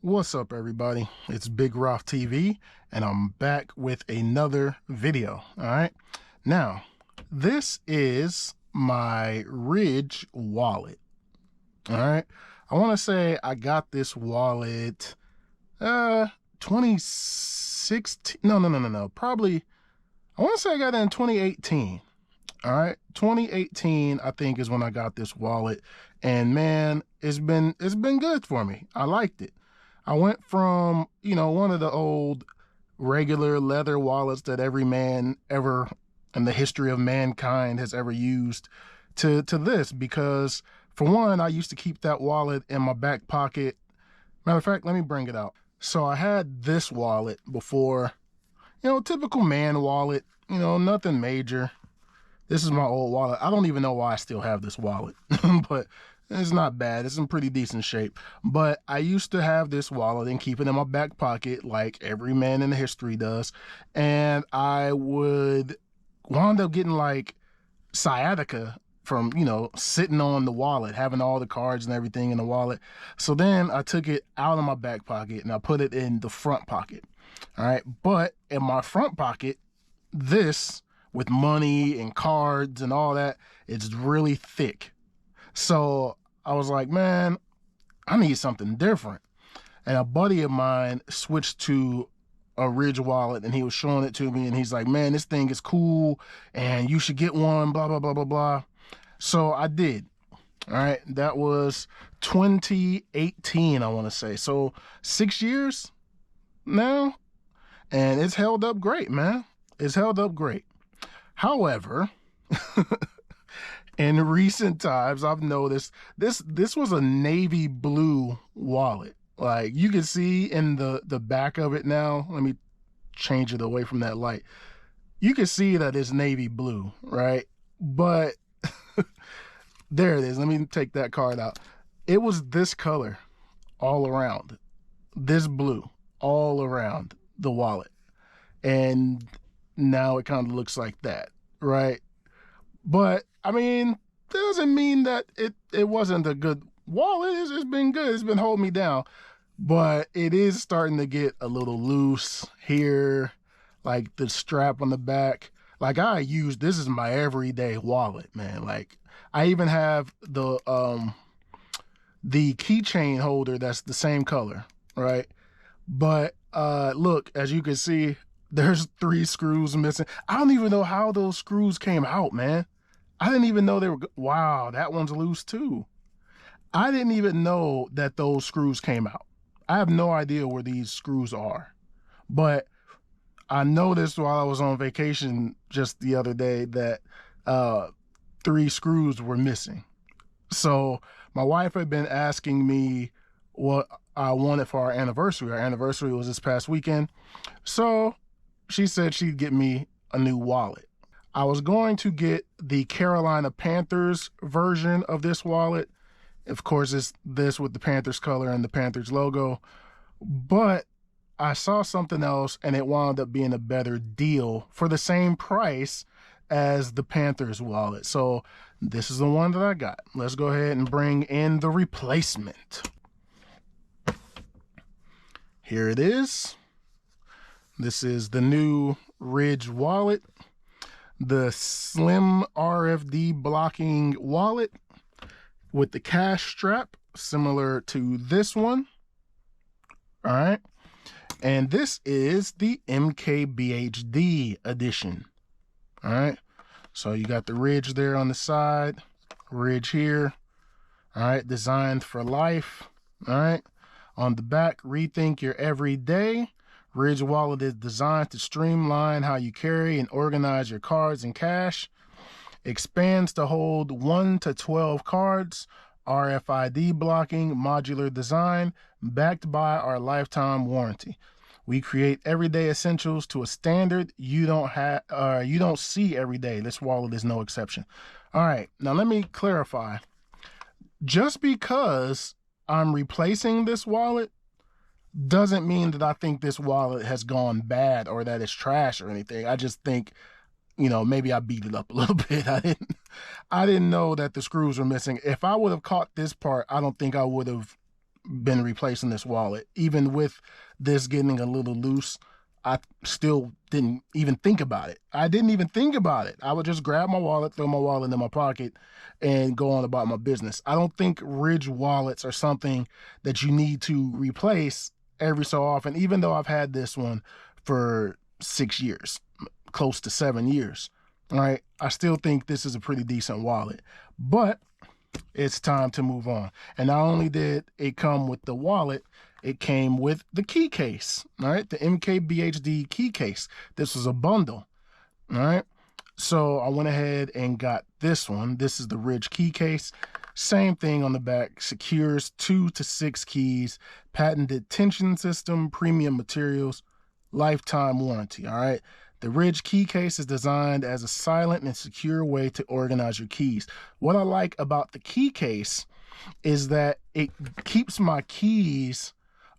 What's up, everybody? It's Big Ralph TV, and I'm back with another video. All right. Now, this is my Ridge wallet. All right. I want to say I got this wallet 2016. No. Probably, I want to say I got it in 2018. All right. 2018, I think, is when I got this wallet. And man, it's been good for me. I liked it. I went from, one of the old regular leather wallets that every man ever in the history of mankind has ever used to this, because for one, I used to keep that wallet in my back pocket. Matter of fact, let me bring it out. So I had this wallet before, typical man wallet, nothing major. This is my old wallet. I don't even know why I still have this wallet, but it's not bad. It's in pretty decent shape. But I used to have this wallet and keep it in my back pocket like every man in the history does. And I would wind up getting like sciatica from, sitting on the wallet, having all the cards and everything in the wallet. So then I took it out of my back pocket and I put it in the front pocket. All right. But in my front pocket, this with money and cards and all that, it's really thick. So I was like, man, I need something different. And a buddy of mine switched to a Ridge wallet and he was showing it to me and he's like, man, this thing is cool and you should get one, blah, blah, blah, blah, blah. So I did. All right. That was 2018, I want to say. So 6 years now, and it's held up great, man. It's held up great. However, in recent times, I've noticed this was a navy blue wallet. Like you can see in the back of it now. Let me change it away from that light. You can see that it's navy blue, right? But there it is. Let me take that card out. It was this color all around, this blue all around the wallet. And now it kind of looks like that, right? But I mean, doesn't mean that it wasn't a good wallet. It's been good. It's been holding me down. But it is starting to get a little loose here, like the strap on the back. Like this is my everyday wallet, man. Like I even have the keychain holder that's the same color, right? But look, as you can see, there's 3 screws missing. I don't even know how those screws came out, man. I didn't even know they were, wow, that one's loose too. I didn't even know that those screws came out. I have no idea where these screws are. But I noticed while I was on vacation just the other day that 3 screws were missing. So my wife had been asking me what I wanted for our anniversary. Our anniversary was this past weekend. So she said she'd get me a new wallet. I was going to get the Carolina Panthers version of this wallet. Of course, it's this with the Panthers color and the Panthers logo. But I saw something else and it wound up being a better deal for the same price as the Panthers wallet. So this is the one that I got. Let's go ahead and bring in the replacement. Here it is. This is the new Ridge wallet, the slim RFD blocking wallet with the cash strap, similar to this one. All right. And this is the MKBHD edition. All right. So you got the Ridge there on the side, Ridge here. All right. Designed for life. All right. On the back, rethink your everyday. Ridge wallet is designed to streamline how you carry and organize your cards and cash. Expands to hold 1 to 12 cards. RFID blocking, modular design, backed by our lifetime warranty. We create everyday essentials to a standard you don't see every day. This wallet is no exception. All right, now let me clarify. Just because I'm replacing this wallet doesn't mean that I think this wallet has gone bad or that it's trash or anything. I just think, maybe I beat it up a little bit. I didn't know that the screws were missing. If I would have caught this part, I don't think I would have been replacing this wallet. Even with this getting a little loose, I still didn't even think about it. I didn't even think about it. I would just grab my wallet, throw my wallet in my pocket, and go on about my business. I don't think Ridge wallets are something that you need to replace every so often, even though I've had this one for 6 years, close to 7 years. All right. I still think this is a pretty decent wallet, but it's time to move on. And not only did it come with the wallet, it came with the key case. All right. The MKBHD key case. This was a bundle. All right. So I went ahead and got this one. This is the Ridge key case. Same thing on the back. Secures 2 to 6 keys, patented tension system, premium materials, lifetime warranty. All right. The Ridge key case is designed as a silent and secure way to organize your keys. What I like about the key case is that it keeps my keys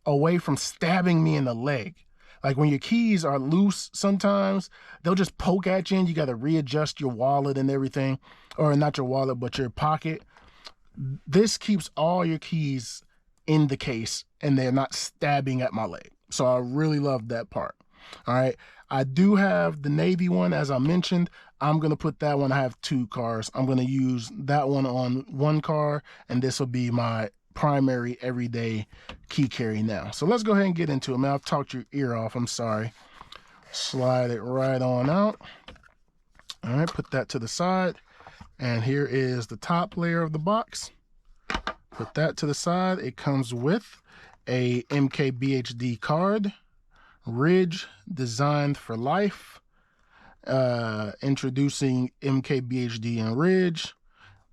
away from stabbing me in the leg. Like when your keys are loose, sometimes they'll just poke at you and you got to readjust your wallet and everything, or not your wallet, but your pocket. This keeps all your keys in the case and they're not stabbing at my leg. So I really love that part. All right. I do have the navy one, as I mentioned. I'm going to put that one. I have 2 cars. I'm going to use that one on 1 car, and this will be my primary everyday key carry now. So let's go ahead and get into it, man. I've talked your ear off. I'm sorry. Slide it right on out. All right. Put that to the side. And here is the top layer of the box. Put that to the side. It comes with a MKBHD card. Ridge, designed for life. Introducing MKBHD and Ridge.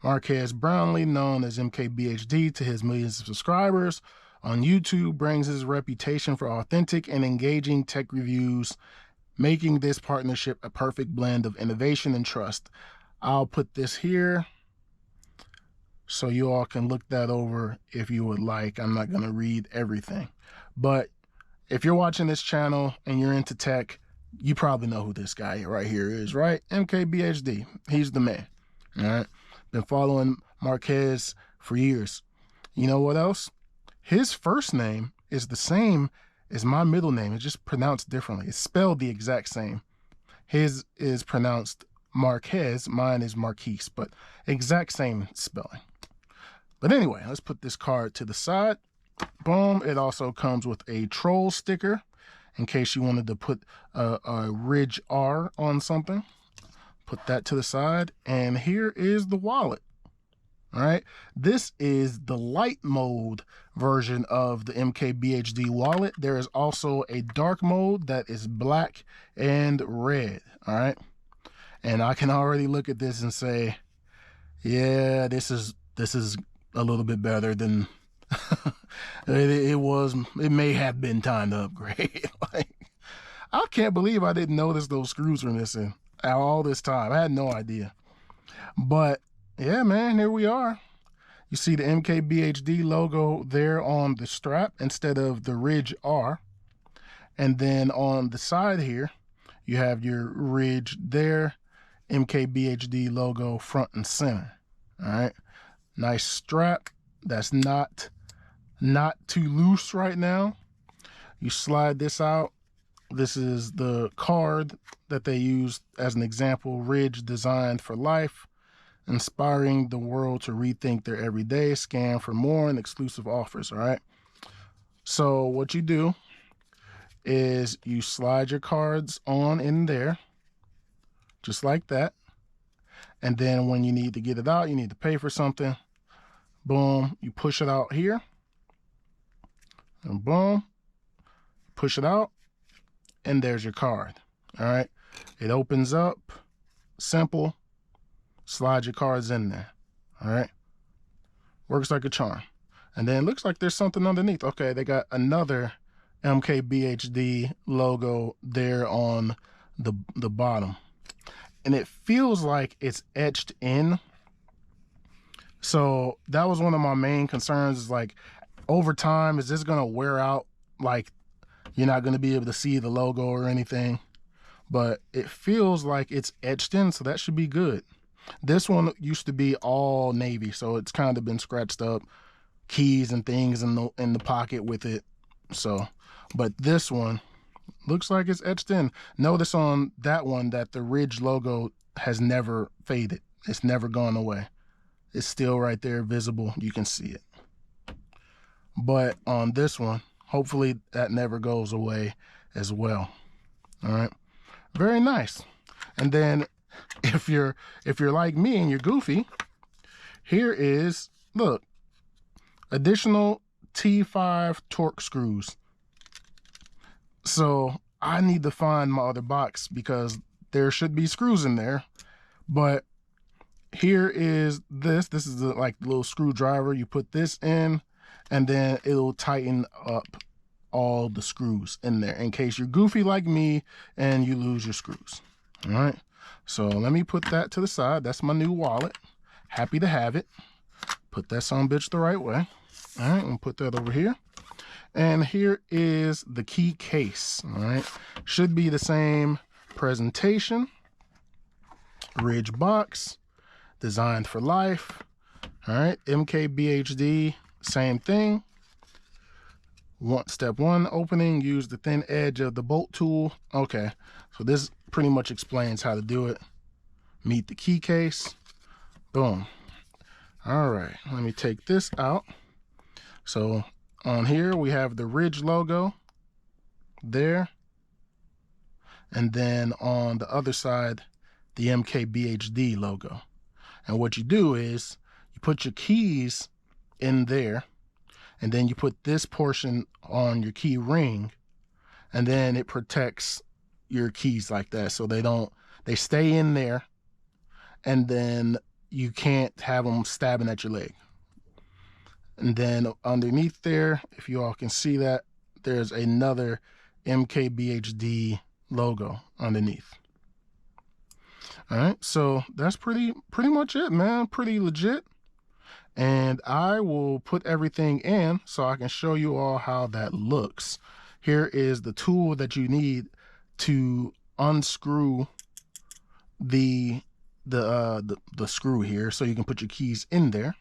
Marquez Brownlee, known as MKBHD to his millions of subscribers on YouTube, brings his reputation for authentic and engaging tech reviews, making this partnership a perfect blend of innovation and trust. I'll put this here so you all can look that over if you would like. I'm not going to read everything, but if you're watching this channel and you're into tech, you probably know who this guy right here is, right? MKBHD. He's the man. All right. Been following Marquez for years. You know what else? His first name is the same as my middle name. It's just pronounced differently. It's spelled the exact same. His is pronounced Marquez. Mine is Marquise, but exact same spelling. But anyway, let's put this card to the side. Boom. It also comes with a troll sticker in case you wanted to put a Ridge R on something. Put that to the side. And here is the wallet. All right. This is the light mode version of the MKBHD wallet. There is also a dark mode that is black and red. All right. And I can already look at this and say, yeah, this is a little bit better than it may have been time to upgrade. Like, I can't believe I didn't notice those screws were missing all this time. I had no idea. But yeah, man, here we are. You see the MKBHD logo there on the strap instead of the Ridge R. And then on the side here, you have your Ridge there, MKBHD logo front and center. All right. Nice strap. That's not too loose right now. You slide this out. This is the card that they used as an example. Ridge, designed for life, inspiring the world to rethink their everyday. Scan for more and exclusive offers. All right. So what you do is you slide your cards on in there, just like that. And then when you need to get it out, you need to pay for something. Boom, you push it out here. And boom, push it out. And there's your card. All right. It opens up. Simple. Slide your cards in there. All right. Works like a charm. And then it looks like there's something underneath. Okay, they got another MKBHD logo there on the bottom. And it feels like it's etched in. So that was one of my main concerns, is like, over time, is this going to wear out? Like, you're not going to be able to see the logo or anything. But it feels like it's etched in, so that should be good. This one used to be all navy, so it's kind of been scratched up. keys and things in the pocket with it. So, but this one looks like it's etched in. Notice on that one that the Ridge logo has never faded. It's never gone away. It's still right there, visible. You can see it. But on this one, hopefully that never goes away as well. All right, very nice. And then if you're like me and you're goofy, here is, look, additional T5 Torx screws. So I need to find my other box because there should be screws in there. But here is this. This is the like little screwdriver. You put this in, and then it'll tighten up all the screws in there in case you're goofy like me and you lose your screws. All right. So let me put that to the side. That's my new wallet. Happy to have it. Put that son bitch the right way. All right. We'll put that over here. And here is the key case. All right. Should be the same presentation. Ridge box. Designed for life. All right. MKBHD. Same thing. Step 1, opening, use the thin edge of the bolt tool. Okay, so this pretty much explains how to do it. Meet the key case. Boom. All right, let me take this out. So on here we have the Ridge logo there. And then on the other side, the MKBHD logo. And what you do is you put your keys in there, and then you put this portion on your key ring, and then it protects your keys like that. So they stay in there, and then you can't have them stabbing at your leg. And then underneath there, if you all can see that, there's another MKBHD logo underneath. All right, so that's pretty much it, man. Pretty legit. And I will put everything in so I can show you all how that looks. Here is the tool that you need to unscrew the screw here so you can put your keys in there.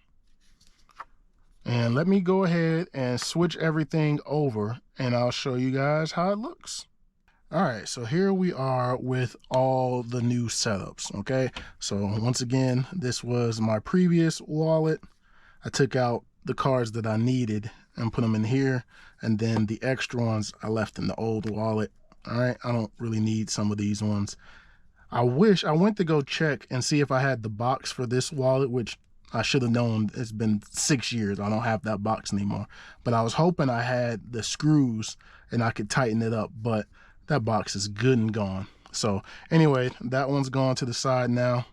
And let me go ahead and switch everything over and I'll show you guys how it looks. All right, so here we are with all the new setups, okay? So once again, this was my previous wallet. I took out the cards that I needed and put them in here, and then the extra ones I left in the old wallet. All right, I don't really need some of these ones. I went to go check and see if I had the box for this wallet, which I should have known. It's been 6 years. I don't have that box anymore. But I was hoping I had the screws and I could tighten it up, but that box is good and gone. So anyway, that one's gone to the side now.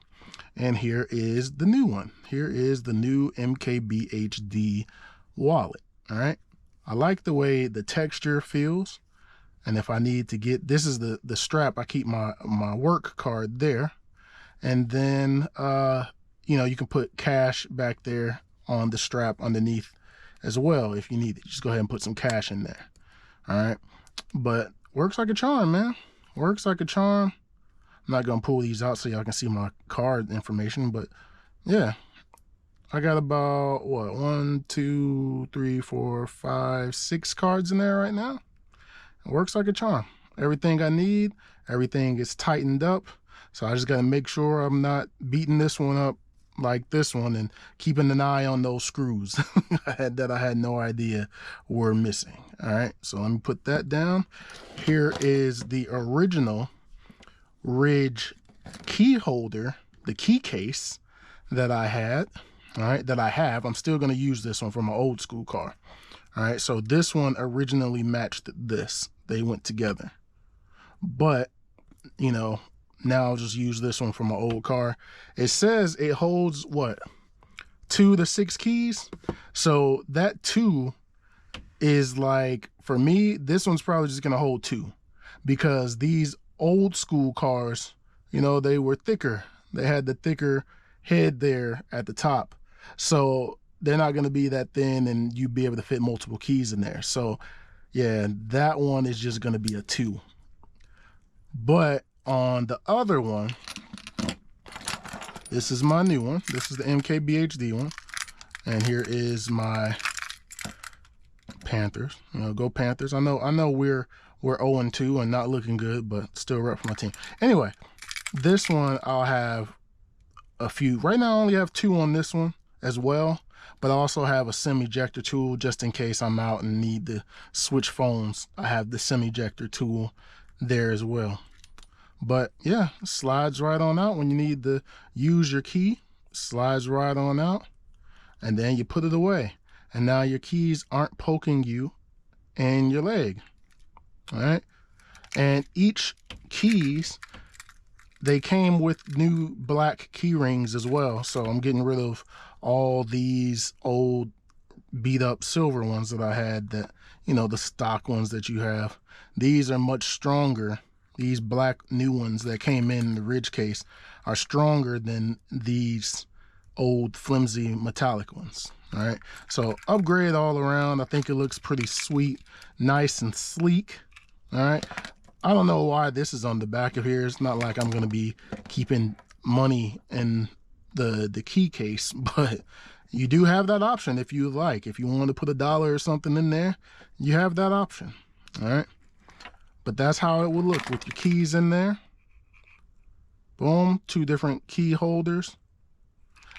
And here is the new one. Here is the new MKBHD wallet. All right. I like the way the texture feels. And if I need to get, this is the strap. I keep my work card there. And then, you know, you can put cash back there on the strap underneath as well if you need it. Just go ahead and put some cash in there. All right. But works like a charm, man. Works like a charm. I'm not going to pull these out so y'all can see my card information, but yeah, I got about, what, 1, 2, 3, 4, 5, 6 cards in there right now. It works like a charm. Everything I need, everything is tightened up. So I just got to make sure I'm not beating this one up like this one and keeping an eye on those screws that I had no idea were missing. All right, so let me put that down. Here is the original Ridge key holder, the key case that I had. All right, that I have. I'm still going to use this one for my old school car. All right, so this one originally matched this. They went together. But, you know, now I'll just use this one for my old car. It says it holds, what, 2 to 6 keys? So that 2 is like, for me, this one's probably just going to hold 2. Because these old school cars, you know, they were thicker. They had the thicker head there at the top. So they're not going to be that thin and you'd be able to fit multiple keys in there. So yeah, that one is just going to be a 2. But on the other one, this is my new one. This is the MKBHD one. And here is my Panthers. You know, go Panthers. I know we're 0-2 and not looking good, but still rep for my team. Anyway, this one I'll have a few. Right now I only have 2 on this one as well, but I also have a SIM ejector tool just in case I'm out and need to switch phones. I have the SIM ejector tool there as well. But yeah, slides right on out when you need to use your key. Slides right on out, and then you put it away. And now your keys aren't poking you in your leg. All right. And each keys, they came with new black key rings as well. So I'm getting rid of all these old beat up silver ones that I had, that, you know, the stock ones that you have. These are much stronger. These black new ones that came in the Ridge case are stronger than these old flimsy metallic ones. All right, so upgrade all around. I think it looks pretty sweet, nice and sleek. All right, I don't know why this is on the back of here. It's not like I'm gonna be keeping money in the key case, but you do have that option if you like. If you want to put $1 or something in there, you have that option. All right, but that's how it would look with your keys in there. Boom, 2 different key holders.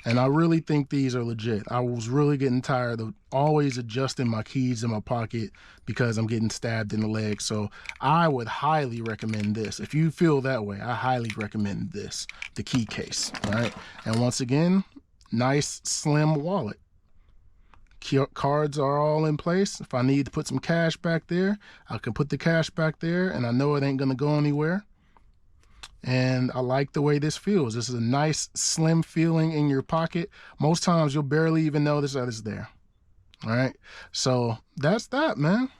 And I really think these are legit. I was really getting tired of always adjusting my keys in my pocket because I'm getting stabbed in the leg. So I would highly recommend this. If you feel that way, I highly recommend this, the key case. All right. And once again, nice slim wallet. Cards are all in place. If I need to put some cash back there, I can put the cash back there, and I know it ain't gonna go anywhere. And I like the way this feels. This is a nice slim feeling in your pocket. Most times you'll barely even notice that it's there. All right, so that's that, man.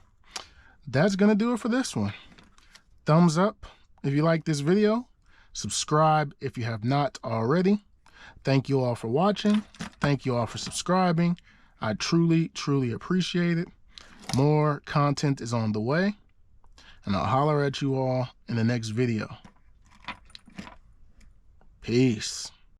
That's gonna do it for this one. Thumbs up if you like this video. Subscribe if you have not already. Thank you all for watching. Thank you all for subscribing. I truly, truly appreciate it. More content is on the way, and I'll holler at you all in the next video. Peace.